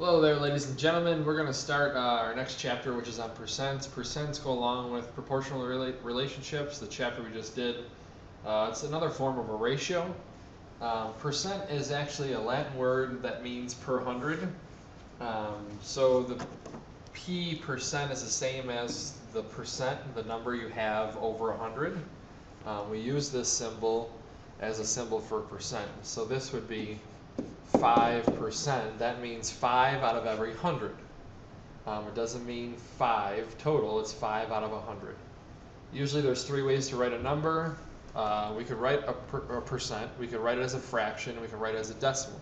Hello there, ladies and gentlemen. We're going to start our next chapter, which is on percents. Percents go along with proportional relationships, the chapter we just did. It's another form of a ratio. Percent is actually a Latin word that means per hundred. So the p% is the same as the percent, the number you have over 100. We use this symbol as a symbol for percent. So this would be 5%. That means 5 out of every 100. It doesn't mean 5 total, it's 5 out of 100. Usually there's 3 ways to write a number. We could write a percent, we could write it as a fraction, we could write it as a decimal.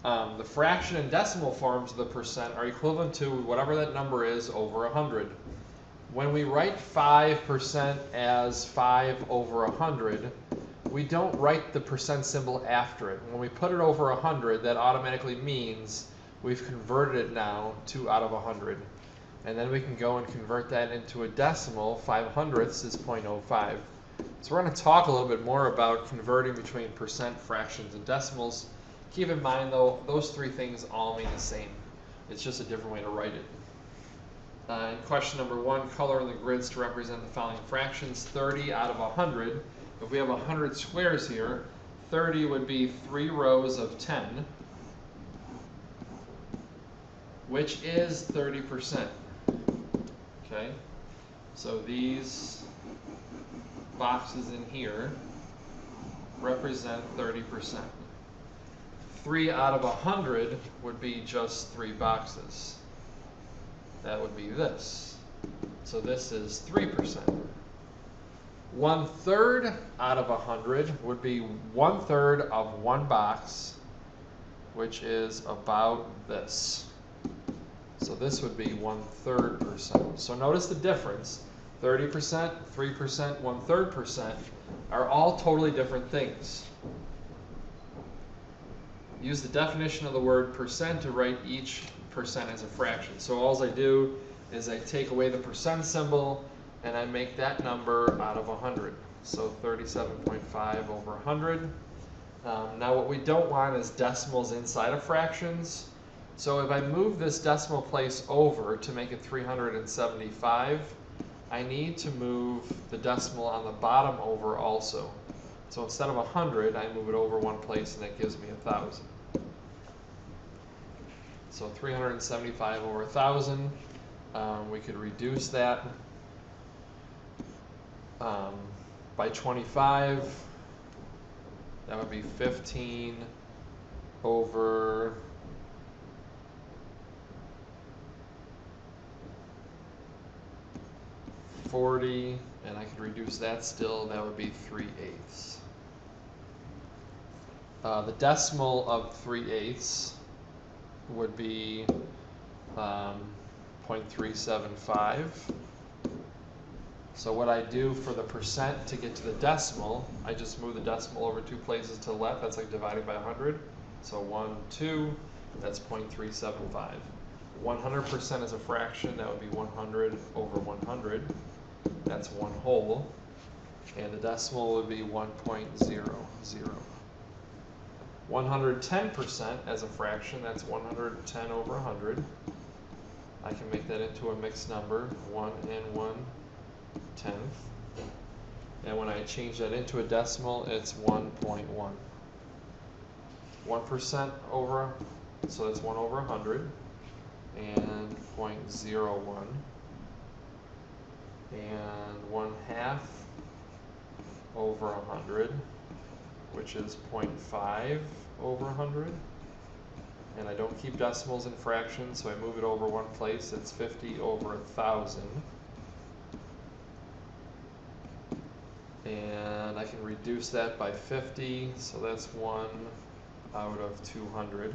The fraction and decimal forms of the percent are equivalent to whatever that number is over 100. When we write 5% as 5 over 100, we don't write the percent symbol after it. When we put it over 100, that automatically means we've converted it now to out of 100. And then we can go and convert that into a decimal. 5/100ths is 0.05. So we're going to talk a little bit more about converting between percent, fractions, and decimals. Keep in mind, though, those 3 things all mean the same. It's just a different way to write it. In question number 1, color in the grids to represent the following fractions. 30 out of 100. If we have 100 squares here, 30 would be 3 rows of 10, which is 30%. Okay? So these boxes in here represent 30%. 3 out of 100 would be just 3 boxes. That would be this. So this is 3%. 1/3 out of 100 would be 1/3 of 1 box, which is about this. So this would be 1/3%. So notice the difference. 30%, 3%, 1/3% are all totally different things. Use the definition of the word percent to write each percent as a fraction. So all I do is I take away the percent symbol and I make that number out of 100. So 37.5 over 100. Now what we don't want is decimals inside of fractions. So if I move this decimal place over to make it 375, I need to move the decimal on the bottom over also. So instead of 100, I move it over 1 place and that gives me 1,000. So 375 over 1,000. We could reduce that by 25. That would be 15 over 40, and I could reduce that still. That would be 3/8. The decimal of 3/8 would be 0.375. So what I do for the percent to get to the decimal, I just move the decimal over 2 places to the left. That's like dividing by 100. So 1, 2, that's 0.375. 100% is a fraction. That would be 100 over 100. That's 1 whole. And the decimal would be 1.00. 110% as a fraction, that's 110 over 100. I can make that into a mixed number, 1 and 1/10. And when I change that into a decimal, it's 1.1. 1% over, so that's 1 over 100, and 0.01. And 1/2 over 100, which is 0.5 over 100. And I don't keep decimals in fractions, so I move it over 1 place. It's 50 over 1,000. And I can reduce that by 50, so that's 1 out of 200.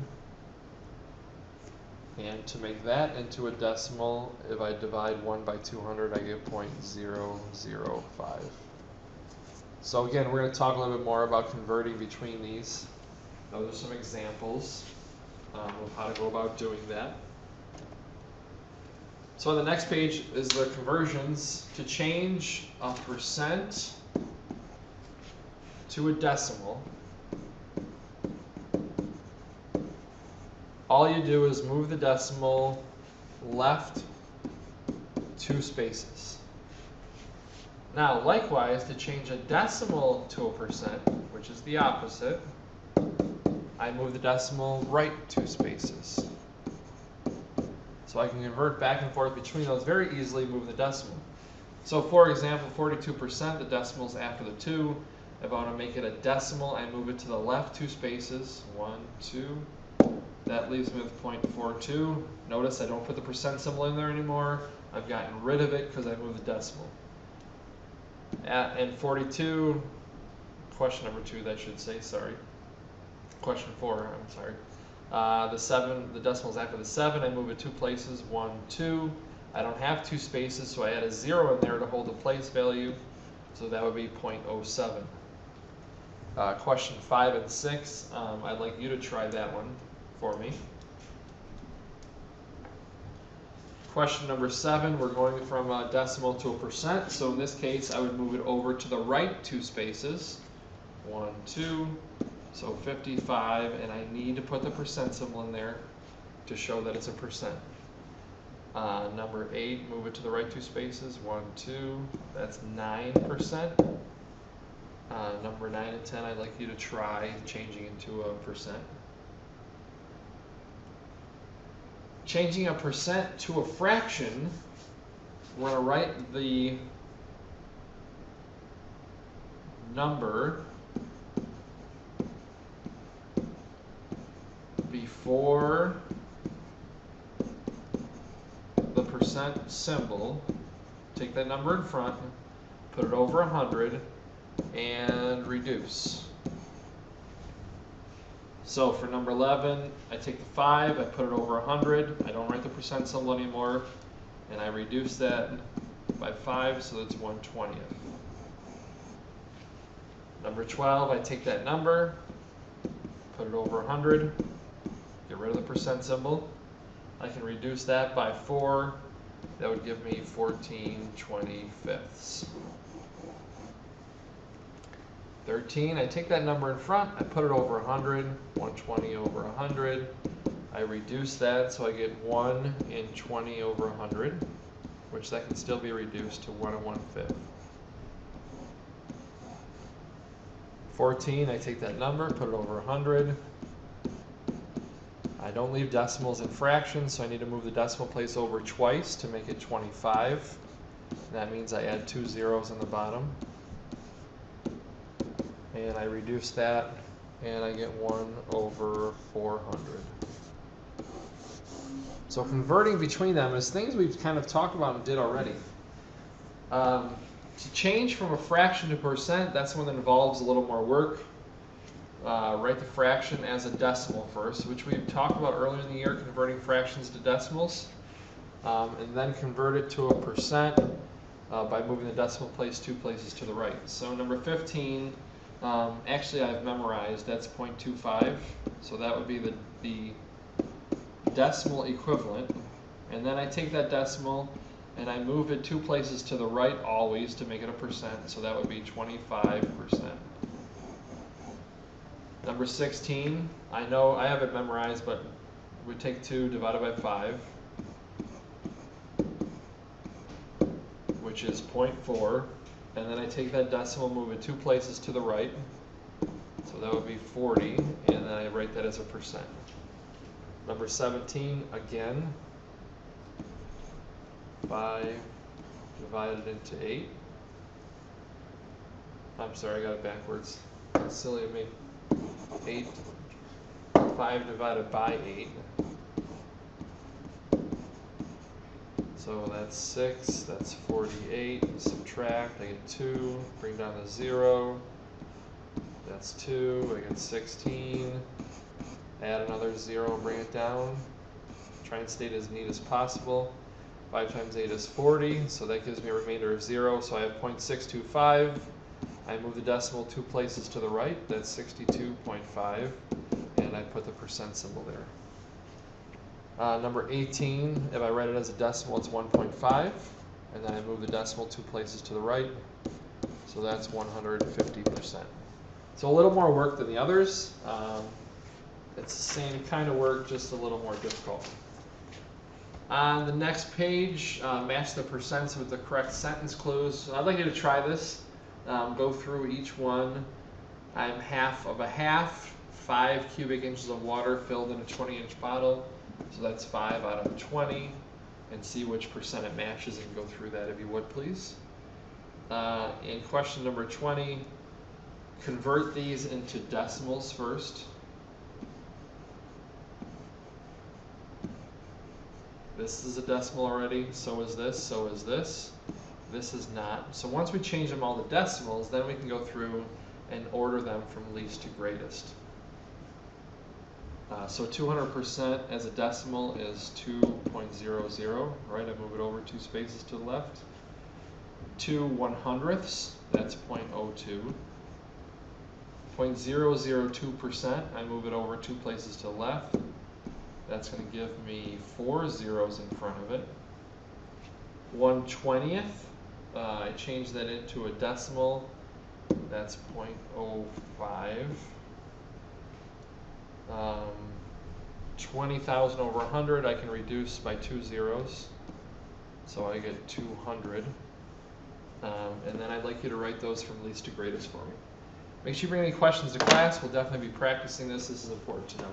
And to make that into a decimal, if I divide 1 by 200, I get 0.005. So again, we're going to talk a little bit more about converting between these. Those are some examples of how to go about doing that. So on the next page is the conversions. To change a percent to a decimal, all you do is move the decimal left 2 spaces. Now, likewise, to change a decimal to a percent, which is the opposite, I move the decimal right 2 spaces. So I can convert back and forth between those very easily, move the decimal. So for example, 42%, the decimal's after the 2. If I want to make it a decimal, I move it to the left 2 spaces. 1, 2. That leaves me with 0.42. Notice I don't put the percent symbol in there anymore. I've gotten rid of it because I moved the decimal. And 42, question number 2, that should say, sorry. Question 4, I'm sorry. The 7, the decimal's after the 7. I move it 2 places. 1, 2. I don't have 2 spaces, so I add a 0 in there to hold the place value. So that would be 0.07. Question 5 and 6, I'd like you to try that one for me. Question number 7, we're going from a decimal to a percent. So in this case, I would move it over to the right 2 spaces. 1, 2. So 55, and I need to put the percent symbol in there to show that it's a percent. Number 8, move it to the right 2 spaces. 1, 2. That's 9%. Number 9 and 10, I'd like you to try changing into a percent. Changing a percent to a fraction, we're going to write the number before the percent symbol. Take that number in front, put it over 100, and reduce. So for number 11, I take the 5, I put it over 100, I don't write the percent symbol anymore, and I reduce that by 5, so that's 1/20. Number 12, I take that number, put it over 100, get rid of the percent symbol. I can reduce that by 4, that would give me 14/25. 13, I take that number in front, I put it over 100, 120 over 100. I reduce that so I get 1 in 20 over 100, which that can still be reduced to 1 1/5. 14, I take that number, put it over 100. I don't leave decimals in fractions, so I need to move the decimal place over twice to make it 25. That means I add 2 zeros in the bottom. And I reduce that, and I get 1 over 400. So converting between them is things we've kind of talked about and did already. To change from a fraction to percent, that's one that involves a little more work. Write the fraction as a decimal first, which we've talked about earlier in the year, converting fractions to decimals. And then convert it to a percent by moving the decimal place 2 places to the right. So number 15, actually I've memorized, that's 0.25, so that would be the decimal equivalent. And then I take that decimal and I move it 2 places to the right always to make it a percent, so that would be 25%. Number 16, I know I have it memorized, but we take 2 divided by 5, which is 0.4. And then I take that decimal, move it 2 places to the right, so that would be 40, and then I write that as a percent. Number 17, again, 5 divided into 8. I'm sorry, I got it backwards. That's silly of me. 5 divided by 8. So that's 6, that's 48, subtract, I get 2, bring down the 0, that's 2, I get 16, add another 0, bring it down, try and stay as neat as possible. 5 times 8 is 40, so that gives me a remainder of 0, so I have 0.625. I move the decimal 2 places to the right, that's 62.5, and I put the percent symbol there. Number 18, if I write it as a decimal, it's 1.5, and then I move the decimal 2 places to the right, so that's 150%. So a little more work than the others. It's the same kind of work, just a little more difficult. On the next page, match the percents with the correct sentence clues. So I'd like you to try this. Go through each one. I'm half of a half, 5 cubic inches of water filled in a 20-inch bottle. So that's 5 out of 20. And see which percent it matches and go through that if you would, please. In question number 20, convert these into decimals first. This is a decimal already, so is this, so is this. This is not. So once we change them all to decimals, then we can go through and order them from least to greatest. So 200% as a decimal is 2.00, right? I move it over 2 spaces to the left. 2 100ths, that's 0.02. 0.002%, I move it over 2 places to the left. That's going to give me 4 zeros in front of it. 1/20th, I change that into a decimal. That's 0.05. 20,000 over 100, I can reduce by 2 zeros. So I get 200. And then I'd like you to write those from least to greatest for me. Make sure you bring any questions to class. We'll definitely be practicing this. This is important to know.